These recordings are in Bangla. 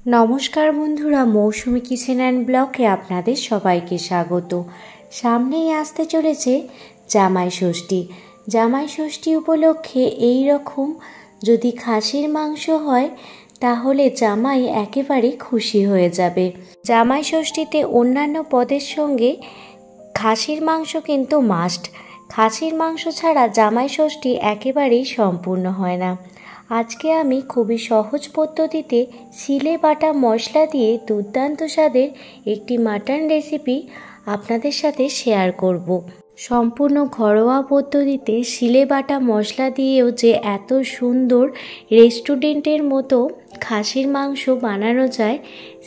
নমস্কার বন্ধুরা, মৌসুমি কিচেন অ্যান্ড ব্লগে আপনাদের সবাইকে স্বাগত। সামনেই আসতে চলেছে জামাই ষষ্ঠী। জামাই ষষ্ঠী উপলক্ষে এই রকম যদি খাসির মাংস হয় তাহলে জামাই একেবারে খুশি হয়ে যাবে। জামাই ষষ্ঠীতে অন্যান্য পদের সঙ্গে খাসির মাংস কিন্তু মাস্ট। খাসির মাংস ছাড়া জামাই ষষ্ঠী একেবারেই সম্পূর্ণ হয় না। আজকে আমি খুবই সহজ পদ্ধতিতে শিলে বাটা মশলা দিয়ে দুর্দান্ত স্বাদের একটি মাটন রেসিপি আপনাদের সাথে শেয়ার করব। সম্পূর্ণ ঘরোয়া পদ্ধতিতে শিলে বাটা মশলা দিয়েও যে এত সুন্দর রেস্টুরেন্টের মতো খাসির মাংস বানানো যায়,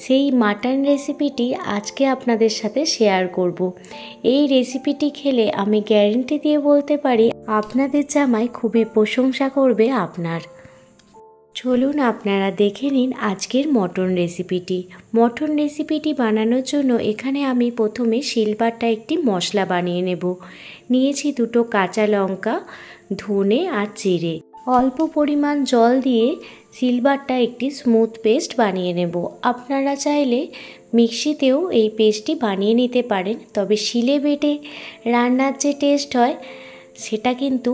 সেই মাটন রেসিপিটি আজকে আপনাদের সাথে শেয়ার করব। এই রেসিপিটি খেলে আমি গ্যারেন্টি দিয়ে বলতে পারি আপনাদের জামাই খুবই প্রশংসা করবে আপনার। চলুন আপনারা দেখে নিন আজকের মটন রেসিপিটি। মটন রেসিপিটি বানানোর জন্য এখানে আমি প্রথমে শিলবাটা একটি মশলা বানিয়ে নেব। নিয়েছি দুটো কাঁচা লঙ্কা, ধনে আর জিরে। অল্প পরিমাণ জল দিয়ে শিলবাটা একটি স্মুথ পেস্ট বানিয়ে নেব। আপনারা চাইলে মিক্সিতেও এই পেস্টটি বানিয়ে নিতে পারেন, তবে শিলে বেটে রান্নার যে টেস্ট হয় সেটা কিন্তু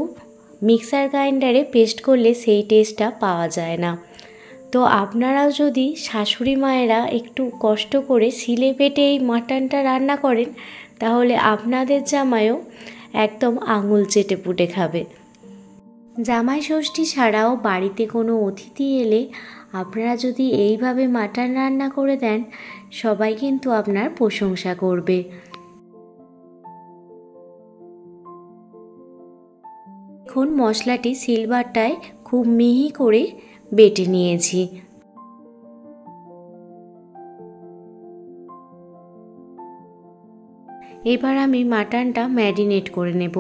মিক্সার গ্রাইন্ডারে পেস্ট করলে সেই টেস্টটা পাওয়া যায় না। তো আপনারাও যদি শাশুড়ি মায়েরা একটু কষ্ট করে শিলে বেটে এই মাটনটা রান্না করেন তাহলে আপনাদের জামাইও একদম আঙুল চেটে পুটে খাবে। জামাই ষষ্ঠী ছাড়াও বাড়িতে কোনো অতিথি এলে আপনারা যদি এইভাবে মাটন রান্না করে দেন, সবাই কিন্তু আপনার প্রশংসা করবে। এখন মশলাটি শিলবাটায় খুব মিহি করে বেটে নিয়েছি। এবার আমি মাটনটা ম্যারিনেট করে নেব।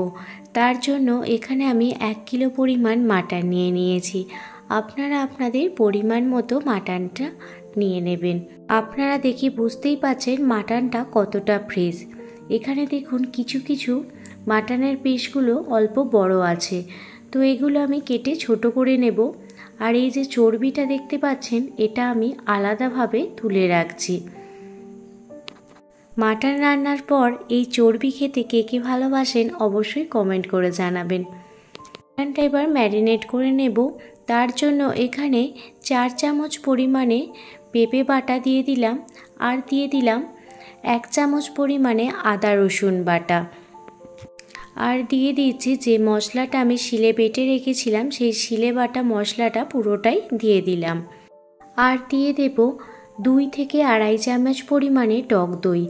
তার জন্য এখানে আমি 1 কিলো পরিমাণ মাটন নিয়ে নিয়েছি। আপনারা আপনাদের পরিমাণ মতো মাটনটা নিয়ে নেবেন। আপনারা দেখি বুঝতেই পারছেন মাটনটা কতটা ফ্রেশ। এখানে দেখুন কিছু কিছু মাটনের পিসগুলো অল্প বড় আছে, তো এগুলো আমি কেটে ছোট করে নেব। আর এই যে চর্বিটা দেখতে পাচ্ছেন, এটা আমি আলাদাভাবে তুলে রাখছি। মাটন রান্নার পর এই চর্বি খেতে কে কে ভালোবাসেন অবশ্যই কমেন্ট করে জানাবেন। মাটনটা এবার ম্যারিনেট করে নেব। তার জন্য এখানে 4 চামচ পরিমাণে পেঁপে বাটা দিয়ে দিলাম, আর দিয়ে দিলাম 1 চামচ পরিমাণে আদা রসুন বাটা, আর দিয়ে দিচ্ছি যে মশলাটা আমি শিলে বেটে রেখেছিলাম সেই শিলে বাটা মশলাটা পুরোটাই দিয়ে দিলাম। আর দিয়ে দেব 2 থেকে 2.5 চামচ পরিমাণে টক দই।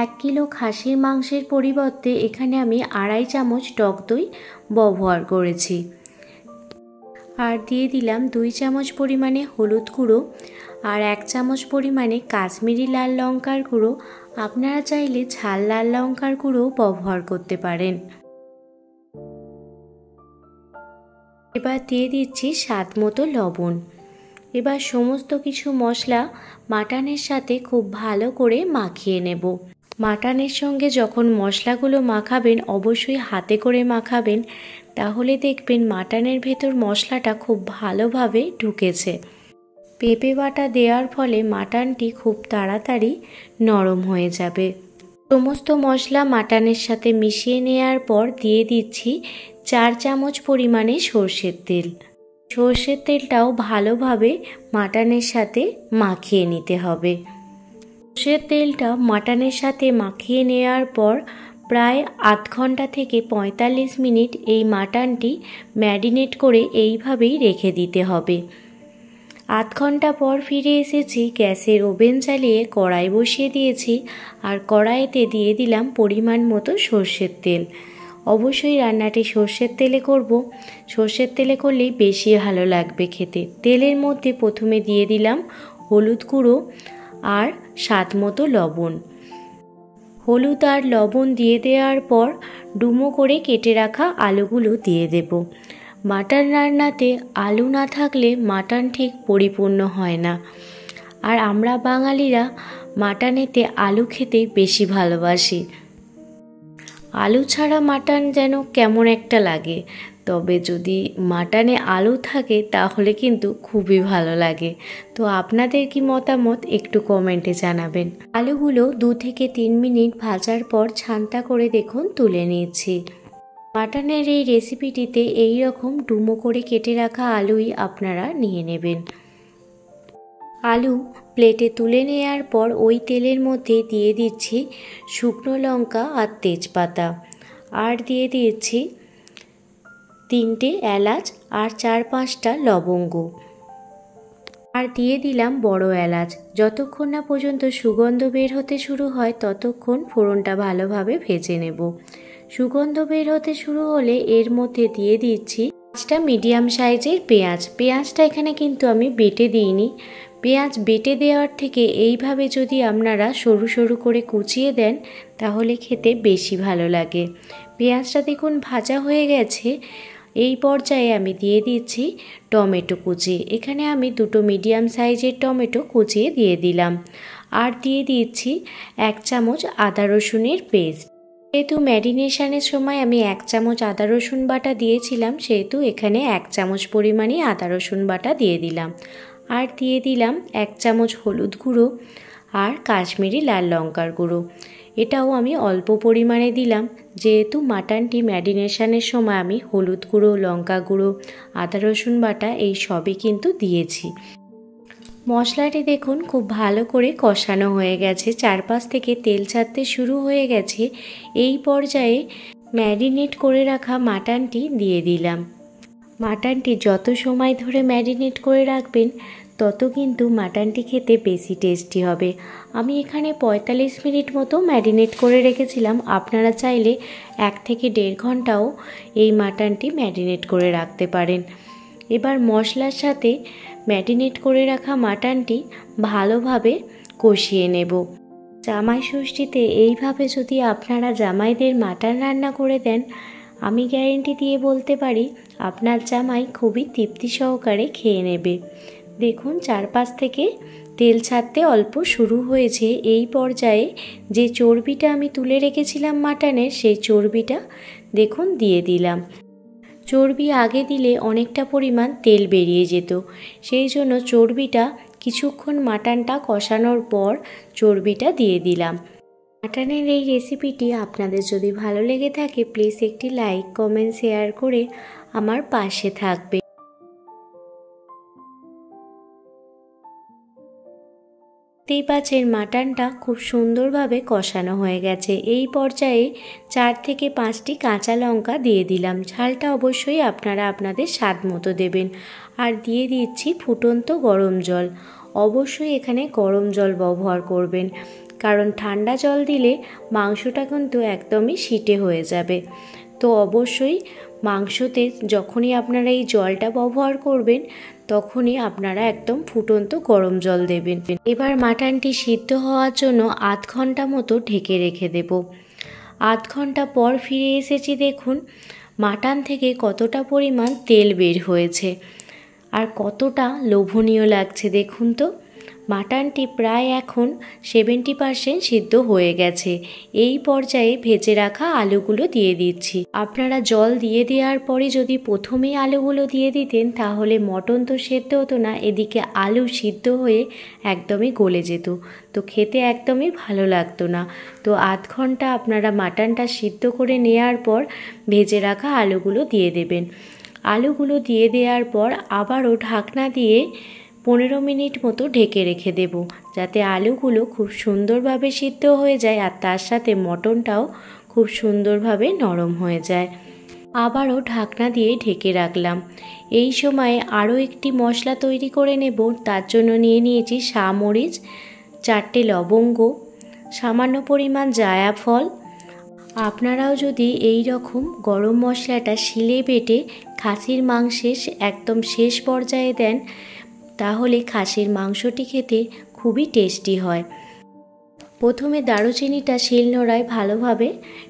1 কিলো খাসির মাংসের পরিবর্তে এখানে আমি 2.5 চামচ টক দই ব্যবহার করেছি। আর দিয়ে দিলাম 2 চামচ পরিমাণে হলুদ গুঁড়ো আর 1 চামচ পরিমাণে কাশ্মীরি লাল লঙ্কার গুঁড়ো। আপনারা চাইলে ঝাল লাল লঙ্কার গুঁড়ো ব্যবহার করতে পারেন। এবার দিয়ে দিচ্ছি স্বাদ মতো লবণ। এবার সমস্ত কিছু মশলা মাটনের সাথে খুব ভালো করে মাখিয়ে নেব। মাটনের সঙ্গে যখন মশলাগুলো মাখাবেন অবশ্যই হাতে করে মাখাবেন, তাহলে দেখবেন মাটনের ভেতর মশলাটা খুব ভালোভাবে ঢুকেছে। পেঁপে বাটা দেওয়ার ফলে মাটনটি খুব তাড়াতাড়ি নরম হয়ে যাবে। সমস্ত মশলা মাটনের সাথে মিশিয়ে নেওয়ার পর দিয়ে দিচ্ছি 4 চামচ পরিমাণে সর্ষের তেল। সর্ষের তেলটাও ভালোভাবে মাটনের সাথে মাখিয়ে নিতে হবে। সর্ষের তেলটা মাটনের সাথে মাখিয়ে নেওয়ার পর প্রায় আধ ঘন্টা থেকে 45 মিনিট এই মাটনটি ম্যারিনেট করে এইভাবেই রেখে দিতে হবে। আধ ঘন্টা পর ফিরে এসেছি। গ্যাসের ওভেন চালিয়ে কড়াই বসিয়ে দিয়েছি, আর কড়াইতে দিয়ে দিলাম পরিমাণ মতো সর্ষের তেল। অবশ্যই রান্নাটি সর্ষের তেলে করব। সর্ষের তেলে করলেই বেশি ভালো লাগবে খেতে। তেলের মধ্যে প্রথমে দিয়ে দিলাম হলুদ গুঁড়ো আর স্বাদ মতো লবণ। হলুদ আর লবণ দিয়ে দেওয়ার পর ডুমো করে কেটে রাখা আলুগুলো দিয়ে দেব। মাটন রান্নাতে আলু না থাকলে মাটন ঠিক পরিপূর্ণ হয় না, আর আমরা বাঙালিরা মাটনেতে আলু খেতে বেশি ভালোবাসি। আলু ছাড়া মাটন যেন কেমন একটা লাগে, তবে যদি মাটনে আলু থাকে তাহলে কিন্তু খুবই ভালো লাগে। তো আপনাদের কি মতামত একটু কমেন্টে জানাবেন। আলুগুলো 2 থেকে 3 মিনিট ভাজার পর ছানটা করে দেখুন তুলে নিয়েছি। মাটনের এই রেসিপিটিতে এই রকম ডুমো করে কেটে রাখা আলুই আপনারা নিয়ে নেবেন। আলু প্লেটে তুলে নেওয়ার পর ওই তেলের মধ্যে দিয়ে দিচ্ছি শুকনো লঙ্কা আর তেজপাতা, আর দিয়ে দিচ্ছি 3টে এলাচ আর 4-5টা লবঙ্গ, আর দিয়ে দিলাম বড় এলাচ। যতক্ষণ না পর্যন্ত সুগন্ধ বের হতে শুরু হয় ততক্ষণ ফোড়নটা ভালোভাবে ভেজে নেব। সুগন্ধ বের হতে শুরু হলে এর মধ্যে দিয়ে দিচ্ছি 5টা মিডিয়াম সাইজের পেঁয়াজ। পেঁয়াজটা এখানে কিন্তু আমি বেটে দিইনি। পেঁয়াজ বেটে দেওয়ার থেকে এইভাবে যদি আপনারা সরু সরু করে কুচিয়ে দেন তাহলে খেতে বেশি ভালো লাগে। পেঁয়াজটা দেখুন ভাজা হয়ে গেছে। এই পর্যায়ে আমি দিয়ে দিচ্ছি টমেটো কুচি। এখানে আমি 2টো মিডিয়াম সাইজের টমেটো কুচিয়ে দিয়ে দিলাম, আর দিয়ে দিচ্ছি 1 চামচ আদা রসুনের পেস্ট। যেহেতু ম্যারিনেশনের সময় আমি 1 চামচ আদা রসুন বাটা দিয়েছিলাম, সেহেতু এখানে 1 চামচ পরিমাণে আদা রসুন বাটা দিয়ে দিলাম, আর দিয়ে দিলাম 1 চামচ হলুদ গুঁড়ো আর কাশ্মীরি লাল লঙ্কার গুঁড়ো। এটাও আমি অল্প পরিমাণে দিলাম, যেহেতু মাটনটি ম্যারিনেশনের সময় আমি হলুদ গুঁড়ো, লঙ্কা গুঁড়ো, আদা রসুন বাটা এই সবই কিন্তু দিয়েছি। মশলাটি দেখুন খুব ভালো করে কষানো হয়ে গেছে, চারপাশ থেকে তেল ছাড়তে শুরু হয়ে গেছে। এই পর্যায়ে ম্যারিনেট করে রাখা মাটনটি দিয়ে দিলাম। মাটনটি যত সময় ধরে ম্যারিনেট করে রাখবেন তত কিন্তু মাটনটি খেতে বেশি টেস্টি হবে। আমি এখানে 45 মিনিট মতো ম্যারিনেট করে রেখেছিলাম। আপনারা চাইলে 1 থেকে 1.5 ঘন্টাও এই মাটনটি ম্যারিনেট করে রাখতে পারেন। এবার মশলার সাথে ম্যারিনেট করে রাখা মাটনটি ভালোভাবে কষিয়ে নেব। জামাই ষষ্ঠীতে এইভাবে যদি আপনারা জামাইদের মাটন রান্না করে দেন, আমি গ্যারেন্টি দিয়ে বলতে পারি আপনার জামাই খুবই তৃপ্তি সহকারে খেয়ে নেবে। দেখুন চারপাশ থেকে তেল ছাড়তে অল্প শুরু হয়েছে। এই পর্যায়ে যে চর্বিটা আমি তুলে রেখেছিলাম মাটনের, সেই চর্বিটা দেখুন দিয়ে দিলাম। চর্বি আগে দিলে অনেকটা পরিমাণ তেল বেরিয়ে যেত, সেই জন্য চর্বিটা কিছুক্ষণ মাটনটা কষানোর পর চর্বিটা দিয়ে দিলাম। মাটনের এই রেসিপিটি আপনাদের যদি ভালো লেগে থাকে প্লিজ একটি লাইক, কমেন্ট, শেয়ার করে আমার পাশে থাকবে। দেখতেই পাচ্ছেন মাটনটা খুব সুন্দরভাবে কষানো হয়ে গেছে। এই পর্যায়ে 4 থেকে 5টি কাঁচা লঙ্কা দিয়ে দিলাম। ঝালটা অবশ্যই আপনারা আপনাদের স্বাদ মতো দেবেন। আর দিয়ে দিচ্ছি ফুটন্ত গরম জল। অবশ্যই এখানে গরম জল ব্যবহার করবেন, কারণ ঠান্ডা জল দিলে মাংসটা কিন্তু একদমই সিটে হয়ে যাবে। তো অবশ্যই মাংসতে যখনই আপনারা এই জলটা ব্যবহার করবেন তখনই আপনারা একদম ফুটন্ত গরম জল দেবেন। এবার মাটনটি সিদ্ধ হওয়ার জন্য 1/2 ঘন্টা মতো ঢেকে রেখে দেব। 1/2 ঘন্টা পর ফিরে এসেছি। দেখুন মাটন থেকে কতটা পরিমাণ তেল বের হয়েছে আর কতটা লোভনীয় লাগছে। দেখুন তো মাটনটি প্রায় এখন 70% সিদ্ধ হয়ে গেছে। এই পর্যায়ে ভেজে রাখা আলুগুলো দিয়ে দিচ্ছি। আপনারা জল দিয়ে দেওয়ার পরে যদি প্রথমেই আলুগুলো দিয়ে দিতেন তাহলে মটন তো সেদ্ধ হতো না, এদিকে আলু সিদ্ধ হয়ে একদমই গলে যেত, তো খেতে একদমই ভালো লাগতো না। তো 1/2 ঘন্টা আপনারা মাটনটা সিদ্ধ করে নেওয়ার পর ভেজে রাখা আলুগুলো দিয়ে দেবেন। আলুগুলো দিয়ে দেওয়ার পর আবারও ঢাকনা দিয়ে 15 মিনিট মতো ঢেকে রেখে দেব, যাতে আলুগুলো খুব সুন্দরভাবে সিদ্ধ হয়ে যায় আর তার সাথে মটনটাও খুব সুন্দরভাবে নরম হয়ে যায়। আবারও ঢাকনা দিয়ে ঢেকে রাখলাম। এই সময়ে আরও একটি মশলা তৈরি করে নেব। তার জন্য নিয়ে নিয়েছি শামরিচ, 4টে লবঙ্গ, সামান্য পরিমাণ জায়ফল। আপনারাও যদি এই রকম গরম মশলাটা শিলে বেটে খাসির মাংসের একদম শেষ পর্যায়ে দেন তাহলে খাসির মাংসটি খেতে খুবই টেস্টি হয়। প্রথমে দারুচিনিটা শিলনোড়ায় ভালোভাবে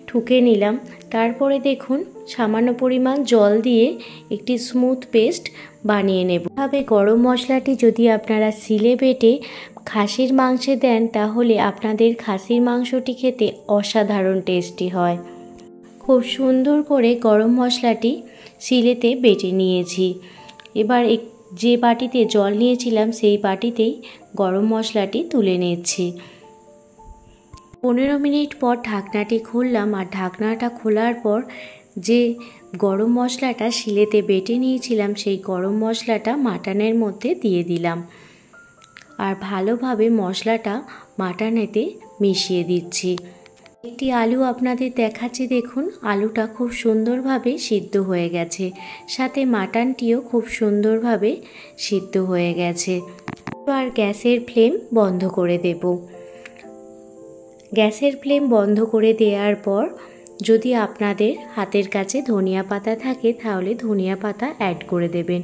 ঠুকে নিলাম। তারপরে দেখুন সামান্য পরিমাণ জল দিয়ে একটি স্মুথ পেস্ট বানিয়ে নেব। এভাবে গরম মশলাটি যদি আপনারা শিলে বেটে খাসির মাংসে দেন তাহলে আপনাদের খাসির মাংসটি খেতে অসাধারণ টেস্টি হয়। খুব সুন্দর করে গরম মশলাটি শিলেতে বেটে নিয়েছি। এবার যে বাটিতে জল নিয়েছিলাম সেই বাটিতেই গরম মশলাটি তুলে নিচ্ছি। 15 মিনিট পর ঢাকনাটি খুললাম, আর ঢাকনাটা খোলার পর যে গরম মশলাটা শিলেতে বেটে নিয়েছিলাম সেই গরম মশলাটা মাটনের মধ্যে দিয়ে দিলাম, আর ভালোভাবে মশলাটা মাটনেতে মিশিয়ে দিচ্ছি। একটি আলু আপনাদের দেখাচ্ছি, দেখুন আলুটা খুব সুন্দরভাবে সিদ্ধ হয়ে গেছে, সাথে মাটনটিও খুব সুন্দরভাবে সিদ্ধ হয়ে গেছে। এবার গ্যাসের ফ্লেম বন্ধ করে দেব। গ্যাসের ফ্লেম বন্ধ করে দেওয়ার পর যদি আপনাদের হাতের কাছে ধনিয়া পাতা থাকে তাহলে ধনিয়া পাতা অ্যাড করে দেবেন,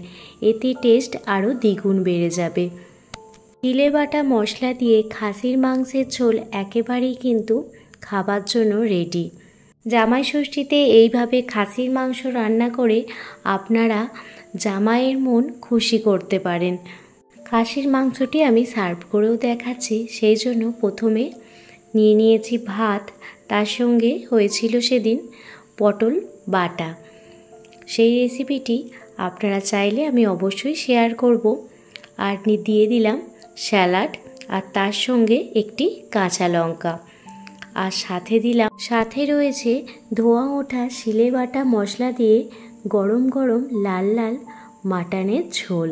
এতে টেস্ট আরও দ্বিগুণ বেড়ে যাবে। শিলে বাটা মশলা দিয়ে খাসির মাংসের ঝোল একেবারেই কিন্তু খাবার জন্য রেডি। জামাই ষষ্ঠীতে এইভাবে খাসির মাংস রান্না করে আপনারা জামাইয়ের মন খুশি করতে পারেন। খাসির মাংসটি আমি সার্ভ করেও দেখাচ্ছি। সেই জন্য প্রথমে নিয়ে নিয়েছি ভাত, তার সঙ্গে হয়েছিল সেদিন পটল বাটা। সেই রেসিপিটি আপনারা চাইলে আমি অবশ্যই শেয়ার করব। আর দিয়ে দিলাম স্যালাড, আর তার সঙ্গে একটি কাঁচা লঙ্কা, আর সাথে রয়েছে ধোয়া ওঠা শিলে বাটা মশলা দিয়ে গরম গরম লাল লাল মাটনের ঝোল।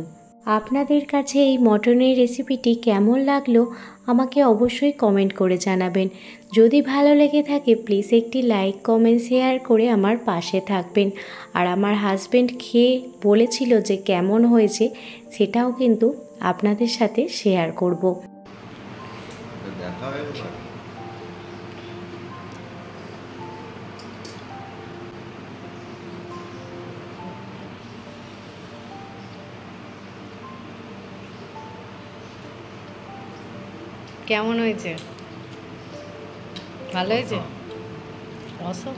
আপনাদের কাছে এই মটনের রেসিপিটি কেমন লাগলো আমাকে অবশ্যই কমেন্ট করে জানাবেন। যদি ভালো লেগে থাকে প্লিজ একটি লাইক, কমেন্ট, শেয়ার করে আমার পাশে থাকবেন। আর আমার হাজব্যান্ড খেয়ে বলেছিল যে কেমন হয়েছে, সেটাও কিন্তু আপনাদের সাথে শেয়ার করব। কেমন হয়েছে? ভালো হয়েছে? অসম।